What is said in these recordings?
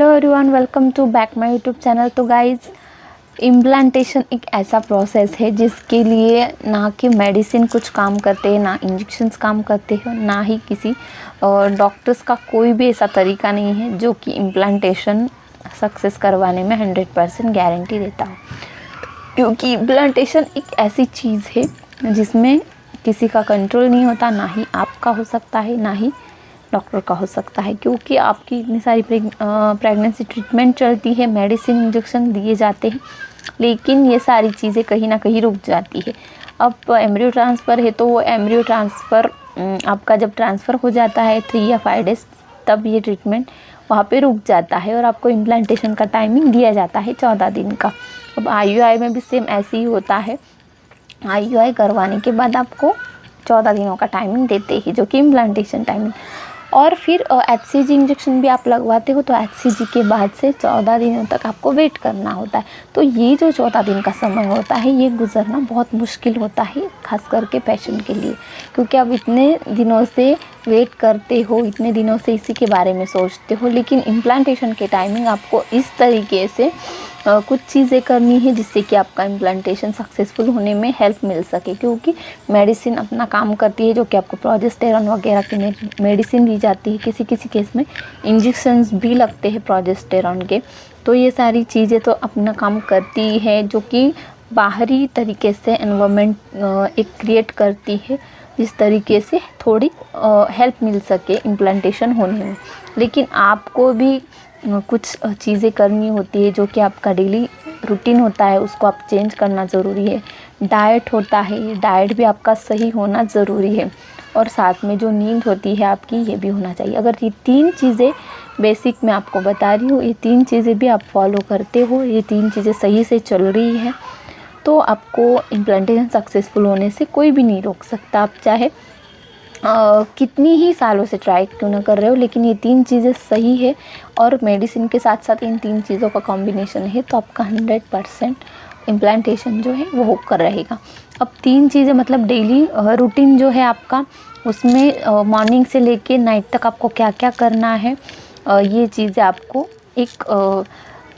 Hello everyone, welcome to back my YouTube channel. तो guys, implantation एक ऐसा process है जिसके लिए ना कि मेडिसिन कुछ काम करते हैं, ना इंजेक्शंस काम करते हैं, ना ही किसी डॉक्टर्स का कोई भी ऐसा तरीका नहीं है जो कि इम्प्लांटेशन सक्सेस करवाने में 100% गारंटी देता हो। क्योंकि इम्प्लांटेशन एक ऐसी चीज़ है जिसमें किसी का कंट्रोल नहीं होता, ना ही आपका हो सकता है, ना ही डॉक्टर का हो सकता है। क्योंकि आपकी इतनी सारी प्रेगनेंसी ट्रीटमेंट चलती है, मेडिसिन इंजेक्शन दिए जाते हैं, लेकिन ये सारी चीज़ें कहीं ना कहीं रुक जाती है। अब एम्ब्रियो ट्रांसफ़र है तो वो एम्ब्रियो ट्रांसफ़र आपका जब ट्रांसफ़र हो जाता है 3 या 5 डेज़, तब ये ट्रीटमेंट वहाँ पे रुक जाता है और आपको इम्प्लांटेशन का टाइमिंग दिया जाता है 14 दिन का। अब IUI में भी सेम ऐसे ही होता है। IUI करवाने के बाद आपको 14 दिनों का टाइमिंग देते हैं, जो कि इम्प्लांटेशन टाइमिंग। और फिर HCG इंजेक्शन भी आप लगवाते हो तो HCG के बाद से 14 दिनों तक आपको वेट करना होता है। तो ये जो 14 दिन का समय होता है, ये गुजरना बहुत मुश्किल होता है, खास करके पेशेंट के लिए। क्योंकि आप इतने दिनों से वेट करते हो, इतने दिनों से इसी के बारे में सोचते हो, लेकिन इम्प्लांटेशन के टाइमिंग आपको इस तरीके से कुछ चीज़ें करनी है जिससे कि आपका इम्प्लांटेशन सक्सेसफुल होने में हेल्प मिल सके। क्योंकि मेडिसिन अपना काम करती है, जो कि आपको प्रोजेस्टेरॉन वगैरह की मेडिसिन दी जाती है, किसी किसी केस में इंजेक्शंस भी लगते हैं प्रोजेस्टेरॉन के। तो ये सारी चीज़ें तो अपना काम करती है, जो कि बाहरी तरीके से एनवायरनमेंट एक क्रिएट करती है जिस तरीके से थोड़ी हेल्प मिल सके इम्प्लांटेशन होने में। लेकिन आपको भी कुछ चीज़ें करनी होती है, जो कि आपका डेली रूटीन होता है, उसको आप चेंज करना ज़रूरी है। डाइट होता है, डाइट भी आपका सही होना ज़रूरी है। और साथ में जो नींद होती है आपकी, ये भी होना चाहिए। अगर ये 3 चीज़ें बेसिक मैं आपको बता रही हूँ, ये 3 चीज़ें भी आप फॉलो करते हो, ये 3 चीज़ें सही से चल रही है, तो आपको इम्प्लांटेशन सक्सेसफुल होने से कोई भी नहीं रोक सकता। आप चाहे कितनी ही सालों से ट्राई क्यों ना कर रहे हो, लेकिन ये 3 चीज़ें सही है और मेडिसिन के साथ साथ इन 3 चीज़ों का कॉम्बिनेशन है, तो आपका 100% इम्प्लांटेशन जो है वो होकर रहेगा। अब 3 चीज़ें मतलब डेली रूटीन जो है आपका, उसमें मॉर्निंग से लेके नाइट तक आपको क्या क्या करना है, ये चीज़ें आपको एक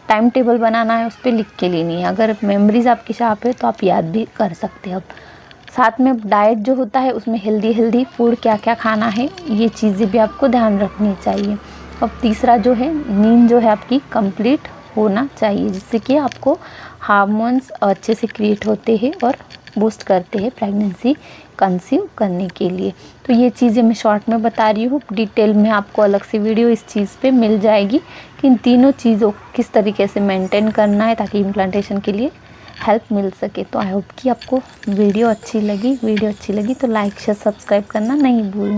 टाइम टेबल बनाना है, उस पर लिख के लेनी है। अगर मेमोरीज आपकी शार्प है तो आप याद भी कर सकते हो। अब साथ में डाइट जो होता है, उसमें हेल्दी फूड क्या क्या खाना है, ये चीज़ें भी आपको ध्यान रखनी चाहिए। अब तीसरा जो है, नींद जो है आपकी कंप्लीट होना चाहिए, जिससे कि आपको हार्मोन्स अच्छे से क्रिएट होते हैं और बूस्ट करते हैं प्रेगनेंसी कंसीव करने के लिए। तो ये चीज़ें मैं शॉर्ट में बता रही हूँ, डिटेल में आपको अलग से वीडियो इस चीज़ पे मिल जाएगी कि इन तीनों चीज़ों को किस तरीके से मेंटेन करना है ताकि इम्प्लांटेशन के लिए हेल्प मिल सके। तो आई होप कि आपको वीडियो अच्छी लगी तो लाइक शेयर सब्सक्राइब करना नहीं भूलना।